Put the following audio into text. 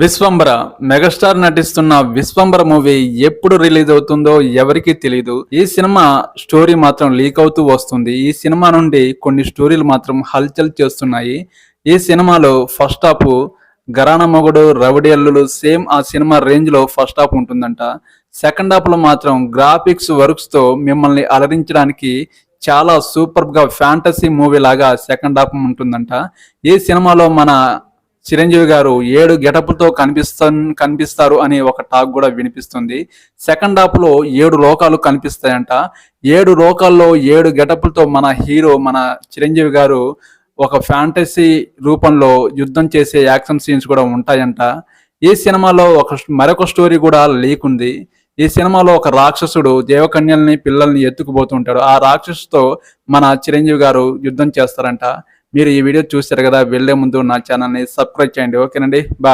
Vishwambhara megastar నటిస్తున్న Vishwambhara movie ఎప్పుడు release అవుతుందో ఎవరికీ తెలియదు. ఈ సినిమా స్టోరీ మాత్రం లీక్ అవుతూ వస్తుంది. ఈ సినిమా నుండి కొన్ని స్టోరీలు మాత్రం హల్చల్ చేస్తున్నాయి. ఈ సినిమాలో ఫస్ట్ హాఫ్ గరాణ మొగుడు రౌడీ అల్లులు సేమ్ ఆ సినిమా రేంజ్ లో ఫస్ట్ హాఫ్ ఉంటుందంట. సెకండ్ హాఫ్ లో మాత్రం గ్రాఫిక్స్ వర్క్స్ తో మిమ్మల్ని అలరించడానికి చాలా సూపర్ గా ఫ్యాంటసీ మూవీ లాగా సెకండ్ హాఫ్ ఉంటుందంట. ఈ సినిమాలో మన చిరంజీవి గారు 7 గెటప్లతో కనిపిస్తారు అని ఒక టాక్ కూడా వినిపిస్తుంది. సెకండ్ హాఫ్ లో 7 లోకాలు కనిపిస్తాయంట. 7 లోకాల్లో 7 గెటప్లతో మన హీరో మన చిరంజీవి గారు ఒక ఫ్యాంటసీ రూపంలో యుద్ధం చేసే యాక్షన్ సీన్స్ కూడా ఉంటాయంట. ఈ సినిమాలో మరొక స్టోరీ కూడా లీక్ ఉంది. ఈ సినిమాలో ఒక రాక్షసుడు దేవకన్యల్ని పిల్లల్ని ఎత్తుకుపోతుంటాడు. ఆ రాక్షసుతో మన చిరంజీవి గారు యుద్ధం చేస్తారంట. మీరు ఈ వీడియో చూశారు కదా, వెళ్లే ముందు నా ఛానల్ని సబ్స్క్రైబ్ చేయండి. ఓకేనండి, బాయ్.